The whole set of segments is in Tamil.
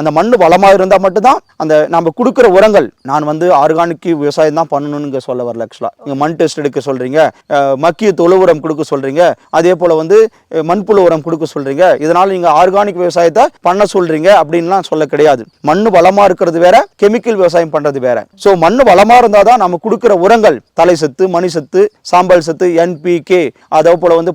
அந்த மண் வளமாக இருந்தால் மட்டும்தான் அந்த நம்ம கொடுக்குற உரங்கள். நான் வந்து ஆர்கானிக் விவசாயம் தான் பண்ணணும்னு சொல்ல வரல. ஆக்சுவலாக நீங்கள் மண் டெஸ்ட் எடுக்க சொல்கிறீங்க, மக்கிய தொழு உரம் கொடுக்க சொல்கிறீங்க, அதே போல் வந்து மண்புழு உரம் கொடுக்க சொல்கிறீங்க, இதனால் நீங்கள் ஆர்கானிக் விவசாயத்தை பண்ண சொல்கிறீங்க அப்படின்லாம் சொல்ல கிடையாது. மண் வளமாக இருக்கிறது வேற, கெமிக்கல் விவசாயம் பண்ணுறது வேற. ஸோ மண் வளமாக இருந்தால் தான் நம்ம கொடுக்குற உரங்கள் தலை சத்து, மணி சத்து, சாம்பல் சத்து, என்பிகே, அதே போல் வந்து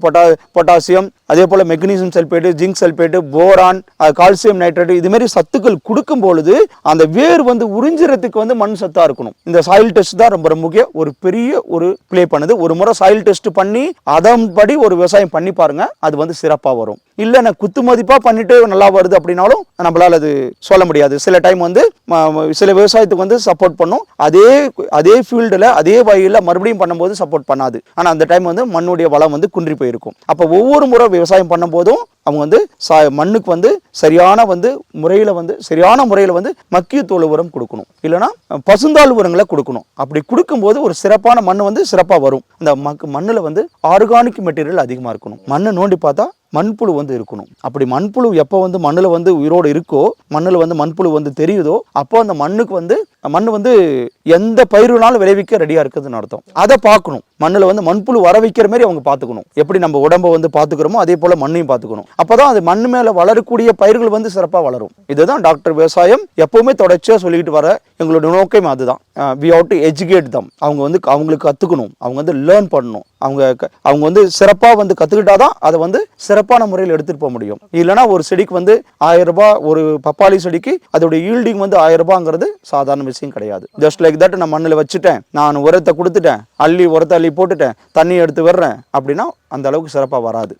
பொட்டாசியம், அதே போல் magnesium sulphate, zinc sulphate, boron, calcium nitrate, இதுமாரி சத்துக்கள் கொடுக்கும் பொழுது அந்த வேர் வந்து உறிஞ்சுறதுக்கு வந்து மண் சத்தாக இருக்கணும். இந்த சாயில் டெஸ்ட் தான் ரொம்ப முக்கியம், ஒரு பெரிய ஒரு ப்ளே பண்ணுது. ஒரு முறை சாயில் டெஸ்ட் பண்ணி அதன்படி ஒரு விவசாயம் பண்ணி பாருங்க, அது வந்து சிறப்பாக வரும். இல்லை நான் குத்து மதிப்பாக பண்ணிட்டு நல்லா வருது அப்படின்னாலும் நம்மளால் அது சொல்ல முடியாது. சில டைம் வந்து சில விவசாயத்துக்கு வந்து சப்போர்ட் பண்ணும், அதே ஃபீல்டில் அதே வகையில் மறுபடியும் பண்ணும்போது சப்போர்ட் பண்ணாது. ஆனால் அந்த டைம் வந்து மண்ணுடைய வளம் வந்து குன்றி போயிருக்கும். அப்போ ஒவ்வொரு முறை விவசாயம் பண்ணும்போதும் அவங்க வந்து மண்ணுக்கு வந்து சரியான முறையில் வந்து மக்கிய தோல் உரம் கொடுக்கணும், இல்லைன்னா பசுந்தாள் உரங்களை கொடுக்கணும். அப்படி கொடுக்கும்போது ஒரு சிறப்பான மண் வந்து சிறப்பாக வரும். அந்த மண்ணில் வந்து ஆர்கானிக் மெட்டீரியல் அதிகமாக இருக்கணும். மண்ணை நோண்டி பார்த்தா மண்புழு வந்து இருக்கணும். அப்படி மண்புழு எப்போ வந்து மண்ணில் வந்து உயிரோடு இருக்கோ, மண்ணில் வந்து மண்புழு வந்து தெரியுதோ, அப்போ அந்த மண்ணுக்கு வந்து மண் வந்து எந்த பயிர்களாலும் விளைவிக்க ரெடியாக இருக்குதுன்னு அர்த்தம். அதை பார்க்கணும். மண்ணில் வந்து மண்புழு வர வைக்கிற மாதிரி அவங்க பார்த்துக்கணும். எப்படி நம்ம உடம்பை வந்து பார்த்துக்கிறோமோ அதே போல் மண்ணையும் பார்த்துக்கணும். அப்போதான் அது மண் மேலே வளரக்கூடிய பயிர்கள் வந்து சிறப்பாக வளரும். இதுதான் டாக்டர் விவசாயம் எப்பவுமே தொடர்ச்சியாக சொல்லிக்கிட்டு வர எங்களுடைய நோக்கம் அதுதான். We have to educate them. அவங்க வந்து அவங்களுக்கு கற்றுக்கணும், அவங்க வந்து லேர்ன் பண்ணணும். அவங்க வந்து சிறப்பாக வந்து கற்றுக்கிட்டாதான் அதை வந்து சிறப்பான முறையில் எடுத்துகிட்டு போக முடியும். இல்லைனா ஒரு செடிக்கு வந்து 1000 ரூபாய், ஒரு பப்பாளி செடிக்கு அதோட ஈல்டிங் வந்து 1000 ரூபாங்கிறது சாதாரண விஷயம் கிடையாது. ஜஸ்ட் லைக் தட் நான் மண்ணில் வச்சுட்டேன், நான் உரத்தை கொடுத்துட்டேன், உரத்தை அள்ளி போட்டுட்டேன், தண்ணி எடுத்து வர்றேன் அப்படின்னா அந்த அளவுக்கு சிறப்பாக வராது.